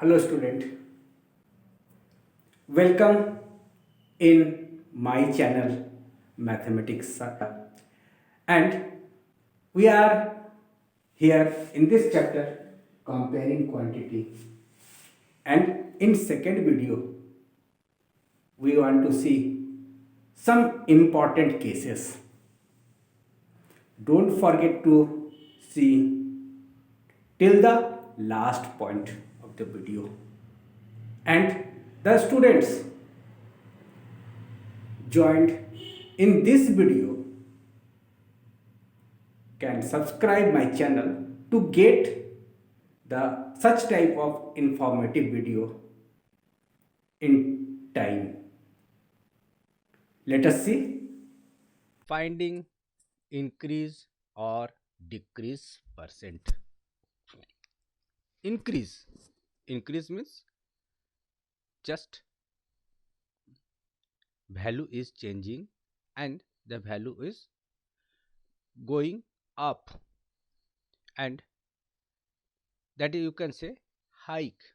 Hello student, welcome in my channel Mathematics and we are here in this chapter comparing quantity, and in second video we want to see some important cases. Don't forget to see till the last point of the video, and the students joined in this video can subscribe my channel to get the such type of informative video in time. Let us see. Finding increase or decrease percent. Increase. Increase means just value is changing and the value is going up, and that you can say hike.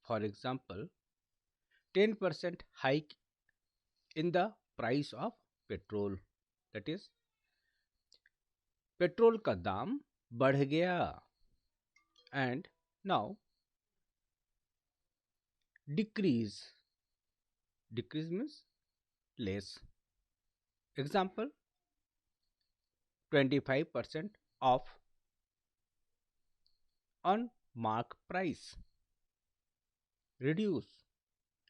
For example, 10% hike in the price of petrol. That is, petrol का दाम बढ़ गया. And now decrease. Decrease means less. Example, 25% off on mark price. Reduce,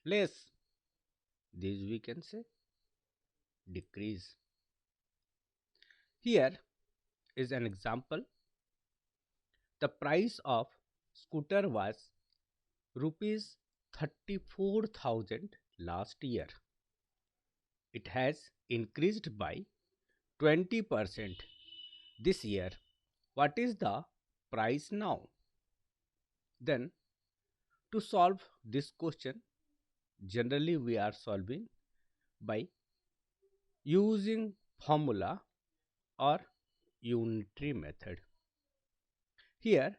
less. This we can say decrease. Here is an example. The price of scooter was rupees 34,000 last year. It has increased by 20% this year. What is the price now? Then, to solve this question, generally we are solving by using formula or unitary method. Here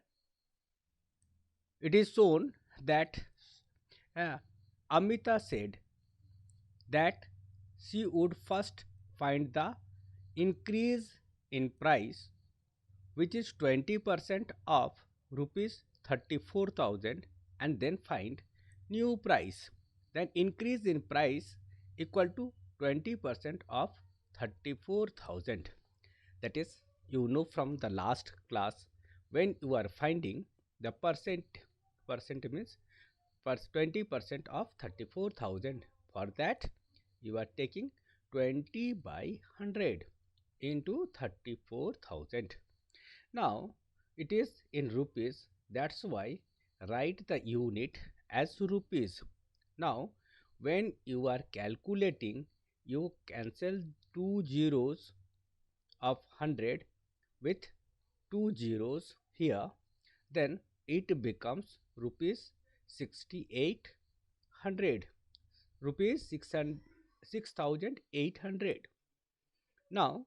it is shown that Amita said that she would first find the increase in price, which is 20% of rupees 34,000, and then find new price. Then increase in price equal to 20% of 34,000. That is, from the last class, when you are finding the percent means 20% of 34,000. For that, you are taking 20 by 100 into 34,000. Now it is in rupees, that's why write the unit as rupees. Now when you are calculating, you cancel two zeros of 100 with two zeros here, then it becomes rupees 6800, rupees 6,800. Now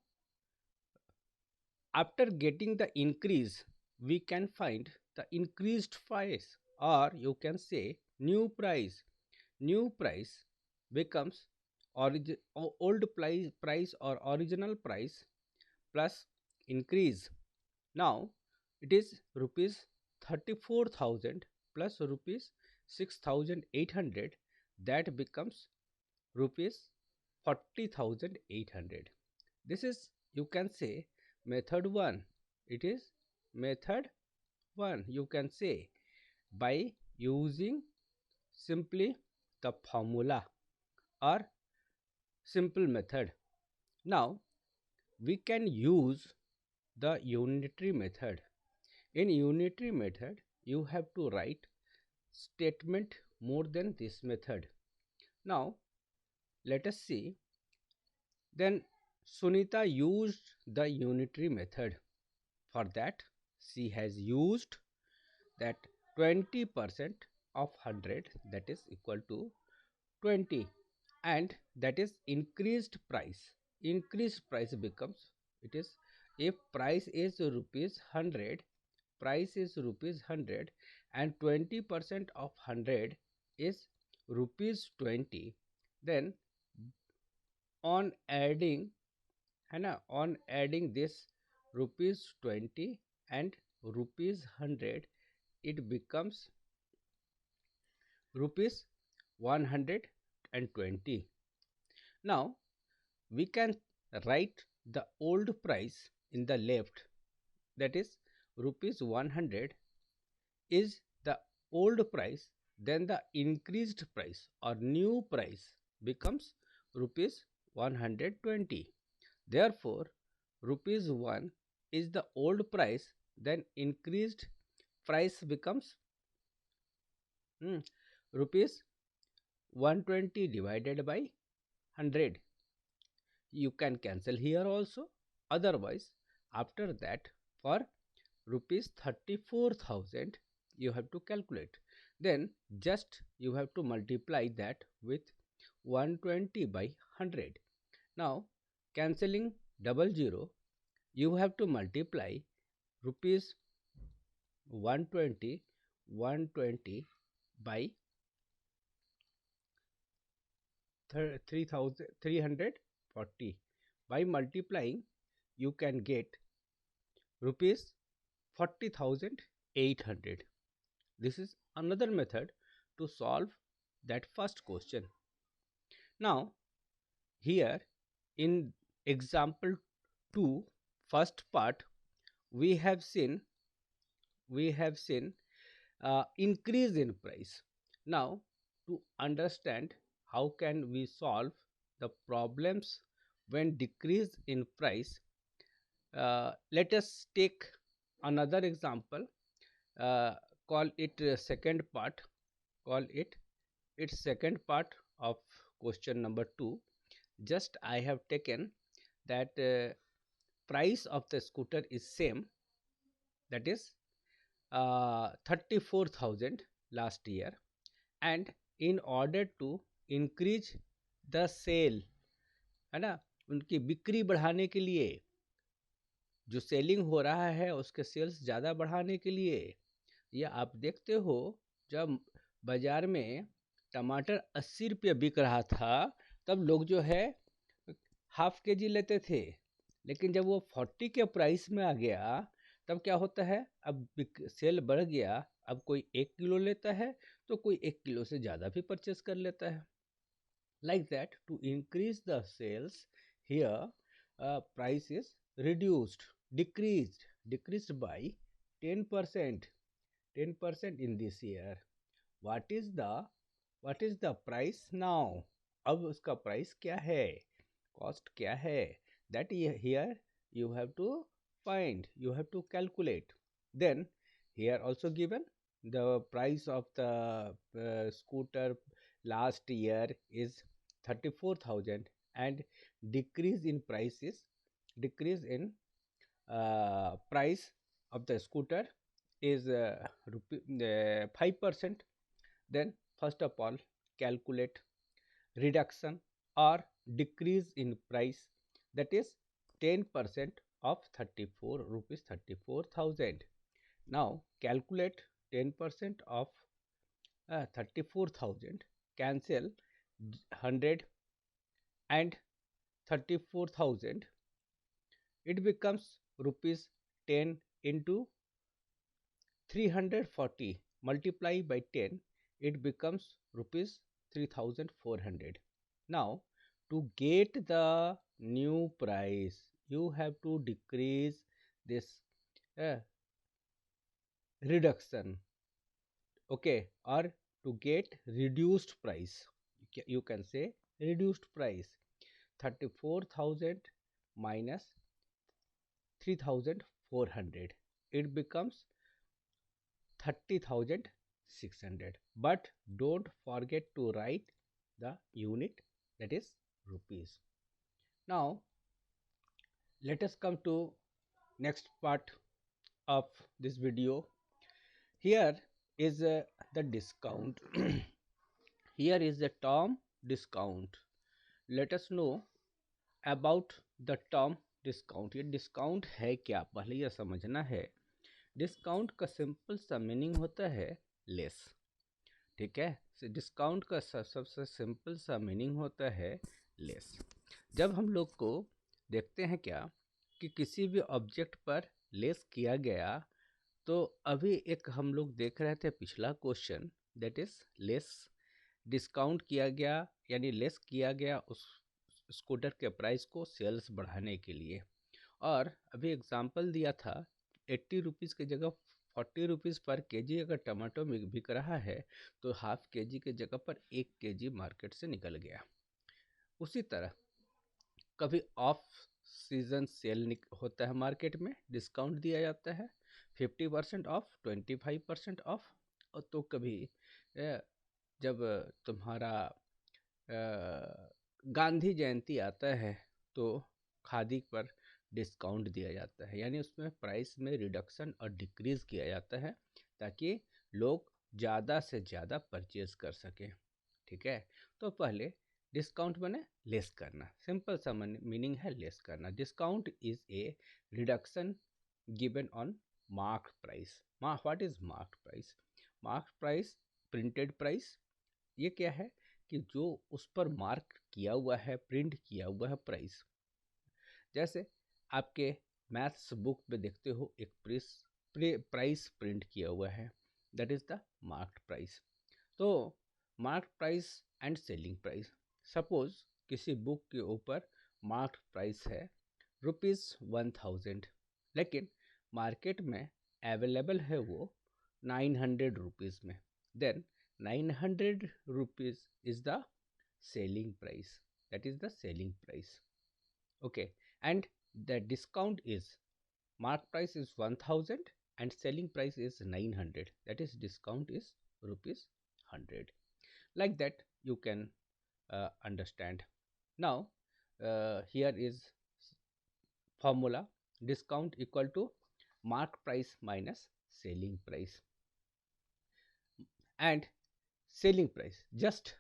after getting the increase, we can find the increased price, or you can say new price. New price becomes old price or original price plus increase. Now it is rupees 34,000 plus rupees 6,800, that becomes rupees 40,800. This is, you can say, method 1. It is method 1, you can say, by using simply the formula or simple method. Now we can use the unitary method. In unitary method, you have to write statement more than this method. Now let us see. Then Sunita used the unitary method. For that, she has used that 20% of 100, that is equal to 20, and that is increased price. Increased price becomes, it is, if price is rupees 100, price is rupees 100 and 20% of 100 is rupees 20, then on adding है ना, on adding this rupees 20 and rupees 100, it becomes rupees 120. Now we can write the old price in the left, that is rupees 100 is the old price, then the increased price or new price becomes rupees 120. Therefore rupees 1 is the old price, then increased price becomes rupees 120 divided by 100. You can cancel here also. Otherwise, after that, for rupees 34,000 you have to calculate. Then just you have to multiply that with 120 by 100. Now cancelling double zero, you have to multiply rupees 120 by 340. By multiplying you can get rupees 40,800. This is another method to solve that first question. Now here in example 2, first part, we have seen increase in price. Now to understand how can we solve the problems when decrease in price, let us take another example, uh, call it second part, call it its second part of question number 2. Just I have taken that price of the scooter is same, that is 34,000 last year, and in order to increase the sale, है ना, उनकी बिक्री बढ़ाने के लिए, जो selling हो रहा है उसके सेल्स ज़्यादा बढ़ाने के लिए, या आप देखते हो जब बाज़ार में टमाटर 80 रुपये बिक रहा था तब लोग जो है हाफ के जी लेते थे, लेकिन जब वो 40 के प्राइस में आ गया तब क्या होता है, अब सेल बढ़ गया, अब कोई 1 किलो लेता है तो कोई 1 किलो से ज़्यादा भी परचेस कर लेता है. Like that, to increase the sales, here price is decreased by 10% in this year. What is the price now? अब उसका price क्या है, cost क्या है, that here you have to find, you have to calculate. Then here also given the price of the scooter last year is 34,000 and decrease in price price of the scooter is 5%. Then first of all calculate reduction or decrease in price, that is 10% of 34,000. Now calculate 10% of 34,000, cancel 100 and 34,000, it becomes rupees 10 into 340 multiply by 10, it becomes rupees 3,400. Now to get the new price you have to decrease this reduction, okay, or to get reduced price, you can say reduced price, 34,000 minus 3,400, it becomes 30,600. But don't forget to write the unit, that is rupees. Now let us come to next part of this video. Here is the discount. Here is the term discount. Let us know about the term discount. ये discount है क्या, पहले यह समझना है. Discount का simple सा meaning होता है लेस। ठीक है, डिस्काउंट का सबसे सिंपल सा मीनिंग होता है लेस। जब हम लोग को देखते हैं क्या कि किसी भी ऑब्जेक्ट पर लेस किया गया, तो अभी एक हम लोग देख रहे थे पिछला question, that is less discount किया गया, यानी लेस किया गया उस स्कूटर के प्राइस को सेल्स बढ़ाने के लिए। और अभी एग्जांपल दिया था 80 रुपीज़ की जगह 40 रुपीज़ पर केजी अगर टमाटो बिक रहा है, तो हाफ केजी के जगह पर 1 केजी मार्केट से निकल गया। उसी तरह कभी ऑफ सीजन सेल होता है, मार्केट में डिस्काउंट दिया जाता है 50% ऑफ, 25% ऑफ। तो कभी जब तुम्हारा गांधी जयंती आता है, तो खादी पर डिस्काउंट दिया जाता है, यानी उसमें प्राइस में रिडक्शन और डिक्रीज किया जाता है ताकि लोग ज़्यादा से ज़्यादा परचेज कर सकें। ठीक है, तो पहले डिस्काउंट माने लेस करना, सिंपल सा मीनिंग है लेस करना। Discount is a reduction given on mark price. What is mark price? Mark price, printed price, ये क्या है कि जो उस पर मार्क किया हुआ है, प्रिंट किया हुआ है प्राइस। जैसे आपके मैथ्स बुक में देखते हो एक प्राइस प्रिंट किया हुआ है, that is the marked price. तो mark price and selling price, suppose किसी बुक के ऊपर मार्क प्राइस है ₹1000, लेकिन मार्केट में अवेलेबल है वो 900 रुपीज़ में, then 900 rupees is the selling price, that is the selling price. Okay, and the discount is, mark price is 1000 and selling price is 900, that is discount is ₹100. Like that you can understand. Now here is formula: discount equal to mark price minus selling price. And selling price, just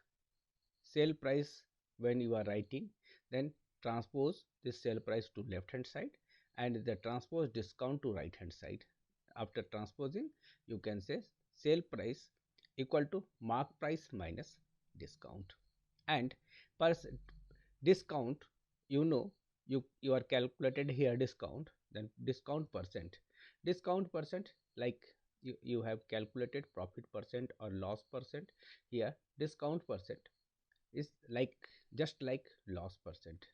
sale price when you are writing, then transpose this sale price to left hand side and the transpose discount to right hand side. After transposing, you can say sale price equal to mark price minus discount. And per discount, you know, you are calculated here discount, then discount percent, like you have calculated profit percent or loss percent. Here discount percent is like just like loss percent.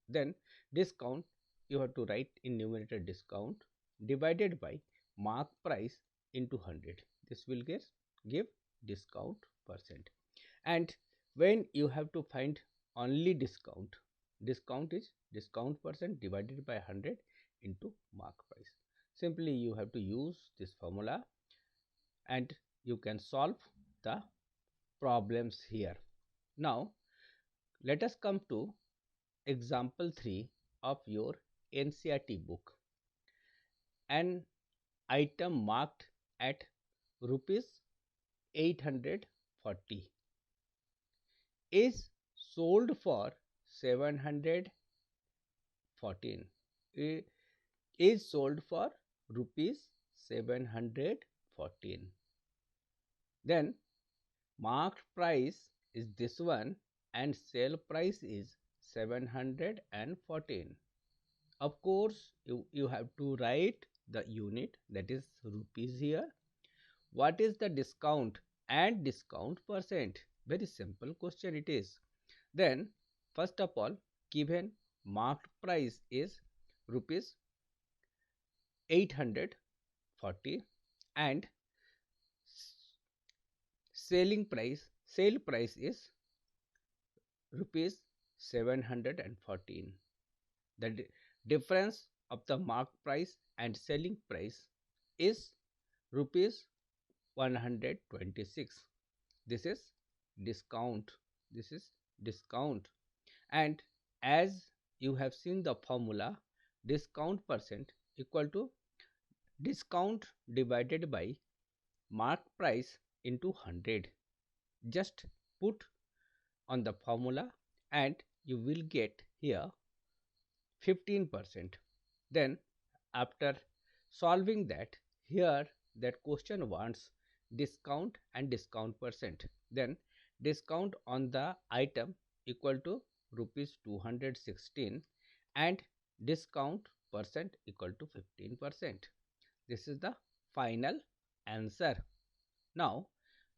Then discount, you have to write in numerator discount divided by mark price into 100. This will give discount percent. And when you have to find only discount, discount is discount percent divided by 100 into mark price. Simply you have to use this formula and you can solve the problems here. Now let us come to example 3 of your NCERT book. An item marked at rupees 840 is sold for 714, is sold for rupees 714. Then marked price is this one and sale price is 714. Of course, you have to write the unit, that is rupees here. What is the discount and discount percent? Very simple question it is. Then first of all, given marked price is rupees 840 and sale price is rupees 714. The difference of the mark price and selling price is rupees 126. This is discount. This is discount. And as you have seen the formula, discount percent equal to discount divided by mark price into 100. Just put on the formula and you will get here 15%. Then after solving that, here that question wants discount and discount percent. Then discount on the item equal to rupees 216 and discount percent equal to 15%. This is the final answer. Now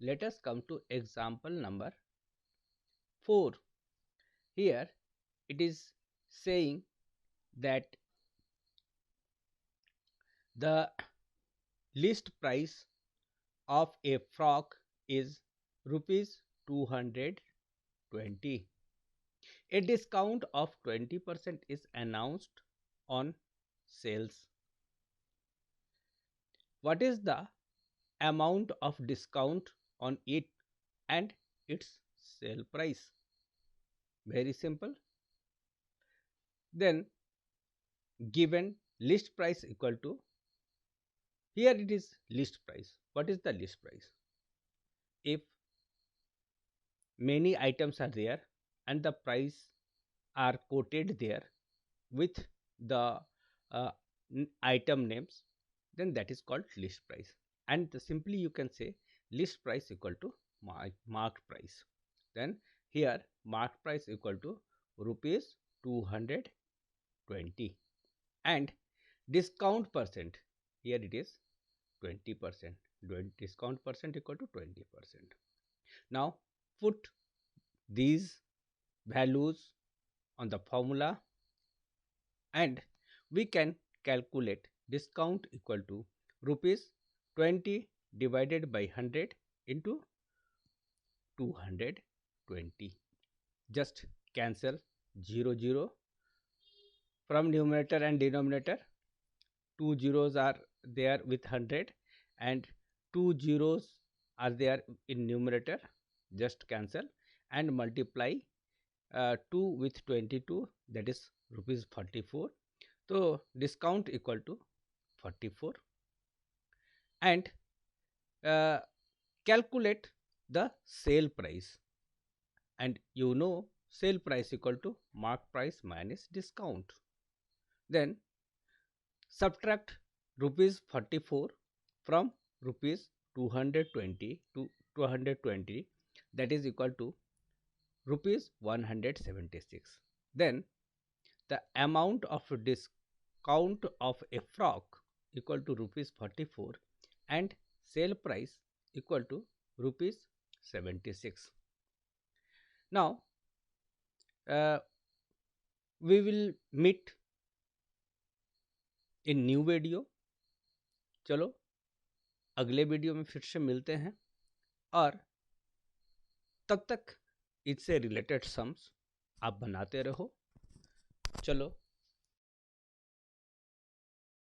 let us come to example number 4. Here it is saying that the list price of a frock is rupees 220. A discount of 20% is announced on sales. What is the amount of discount on it and its sale price? Very simple. Then given list price equal to, here it is list price. What is the list price? If many items are there and the price are quoted there with the item names, then that is called list price. And simply you can say list price equal to marked price. Then here marked price equal to rupees 220 and discount percent, here it is 20%. Discount percent equal to 20%. Now put these values on the formula and we can calculate discount equal to rupees 20 divided by 100 into 220. Just cancel 0 from numerator and denominator. 2 zeros are there with 100 and 2 zeros are there in numerator. Just cancel and multiply 2 with 22, that is rupees 44. So discount equal to 44 and calculate the sale price, and you know sale price equal to mark price minus discount. Then subtract rupees 44 from rupees 220 to 220, that is equal to rupees 176. Then the amount of discount of a frock equal to rupees 44 and sale price equal to rupees 76. Now we will meet in new video. चलो अगले video में फिर से मिलते हैं और तब तक इससे रिलेटेड सम्स आप बनाते रहो. चलो